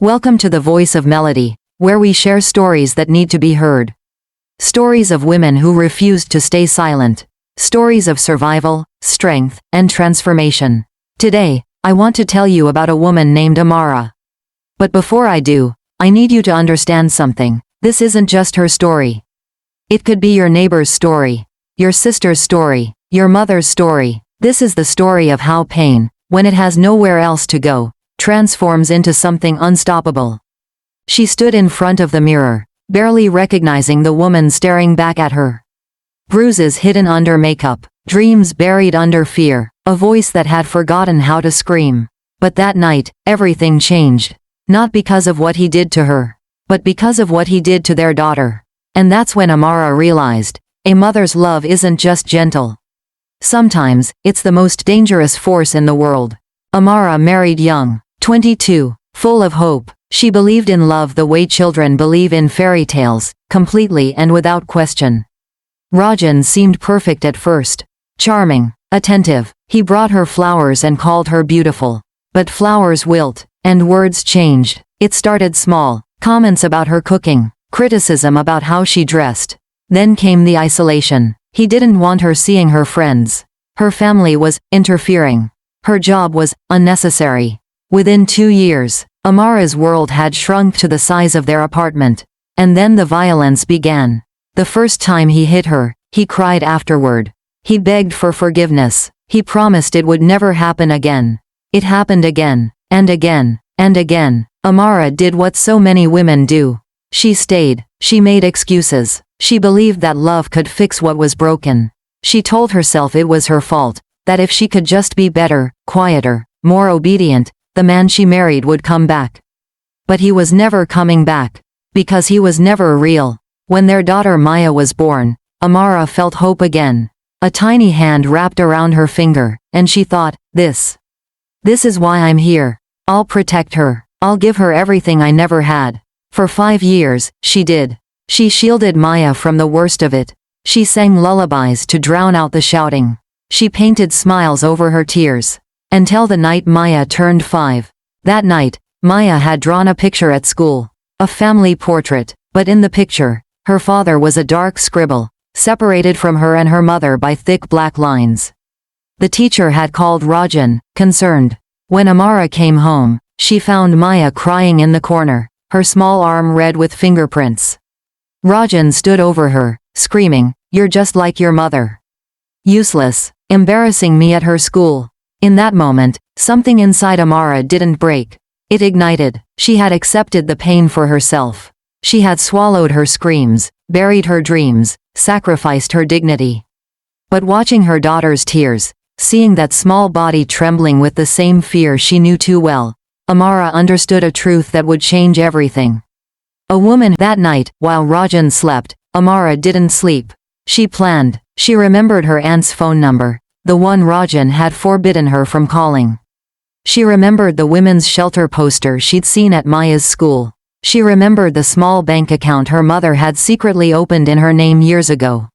Welcome to the Voice of Melody, where we share stories that need to be heard. Stories of women who refused to stay silent. Stories of survival, strength, and transformation. Today, I want to tell you about a woman named Amara. But before I do, I need you to understand something. This isn't just her story. It could be your neighbor's story, your sister's story, your mother's story. This is the story of how pain, when it has nowhere else to go, transforms into something unstoppable. She stood in front of the mirror, barely recognizing the woman staring back at her. Bruises hidden under makeup, dreams buried under fear, a voice that had forgotten how to scream. But that night, everything changed. Not because of what he did to her, but because of what he did to their daughter. And that's when Amara realized, a mother's love isn't just gentle. Sometimes, it's the most dangerous force in the world. Amara married young, 22, full of hope. She believed in love the way children believe in fairy tales, completely and without question. Rajan seemed perfect at first. Charming, attentive, he brought her flowers and called her beautiful. But flowers wilt, and words changed. It started small, comments about her cooking, criticism about how she dressed. Then came the isolation. He didn't want her seeing her friends. Her family was interfering. Her job was unnecessary. Within 2 years, Amara's world had shrunk to the size of their apartment. And then the violence began. The first time he hit her, he cried afterward. He begged for forgiveness. He promised it would never happen again. It happened again, and again, and again. Amara did what so many women do. She stayed. She made excuses. She believed that love could fix what was broken. She told herself it was her fault, that if she could just be better, quieter, more obedient, the man she married would come back. But he was never coming back. Because he was never real. When their daughter Maya was born, Amara felt hope again. A tiny hand wrapped around her finger, and she thought, this is why I'm here. I'll protect her. I'll give her everything I never had. For 5 years, she did. She shielded Maya from the worst of it. She sang lullabies to drown out the shouting. She painted smiles over her tears. Until the night Maya turned 5. That night, Maya had drawn a picture at school. A family portrait, but in the picture, her father was a dark scribble, separated from her and her mother by thick black lines. The teacher had called Rajan, concerned. When Amara came home, she found Maya crying in the corner, her small arm red with fingerprints. Rajan stood over her, screaming, "You're just like your mother. Useless, embarrassing me at her school." In that moment, something inside Amara didn't break. It ignited. She had accepted the pain for herself. She had swallowed her screams, buried her dreams, sacrificed her dignity. But watching her daughter's tears, seeing that small body trembling with the same fear she knew too well, Amara understood a truth that would change everything. A woman. That night, while Rajan slept, Amara didn't sleep. She planned. She remembered her aunt's phone number, the one Rajan had forbidden her from calling. She remembered the women's shelter poster she'd seen at Maya's school. She remembered the small bank account her mother had secretly opened in her name years ago.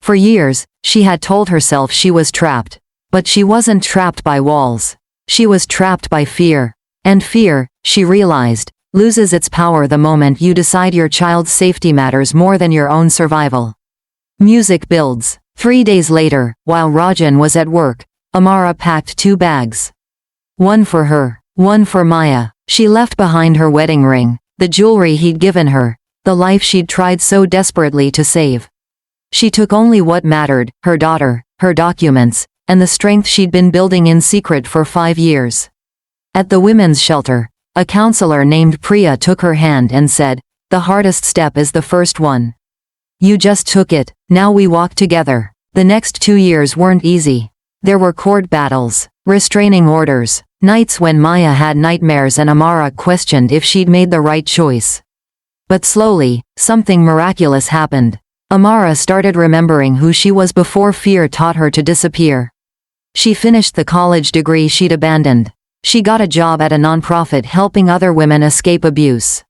For years, she had told herself she was trapped. But she wasn't trapped by walls. She was trapped by fear. And fear, she realized, loses its power the moment you decide your child's safety matters more than your own survival. Music builds. 3 days later, while Rajan was at work, Amara packed 2 bags. One for her, one for Maya. She left behind her wedding ring, the jewelry he'd given her, the life she'd tried so desperately to save. She took only what mattered, her daughter, her documents, and the strength she'd been building in secret for 5 years. At the women's shelter, a counselor named Priya took her hand and said, "The hardest step is the first one. You just took it, now we walk together." The next 2 years weren't easy. There were court battles, restraining orders, nights when Maya had nightmares and Amara questioned if she'd made the right choice. But slowly, something miraculous happened. Amara started remembering who she was before fear taught her to disappear. She finished the college degree she'd abandoned. She got a job at a nonprofit helping other women escape abuse.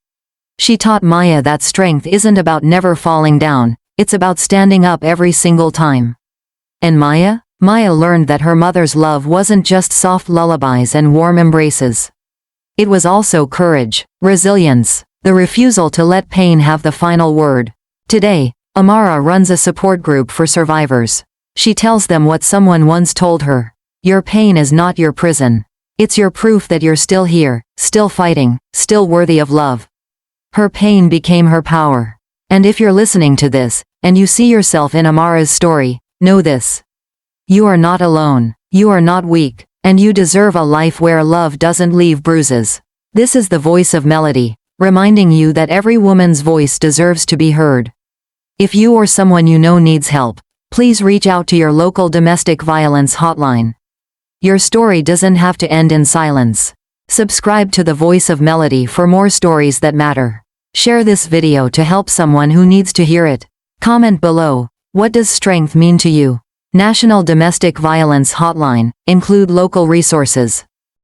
She taught Maya that strength isn't about never falling down, it's about standing up every single time. And Maya learned that her mother's love wasn't just soft lullabies and warm embraces. It was also courage, resilience, the refusal to let pain have the final word. Today, Amara runs a support group for survivors. She tells them what someone once told her. Your pain is not your prison. It's your proof that you're still here, still fighting, still worthy of love. Her pain became her power. And if you're listening to this, and you see yourself in Amara's story, know this. You are not alone, you are not weak, and you deserve a life where love doesn't leave bruises. This is the voice of Melody, reminding you that every woman's voice deserves to be heard. If you or someone you know needs help, please reach out to your local domestic violence hotline. Your story doesn't have to end in silence. Subscribe to the Voice of Melody for more stories that matter. Share this video to help someone who needs to hear it. Comment below, what does strength mean to you? National Domestic Violence Hotline, include local resources.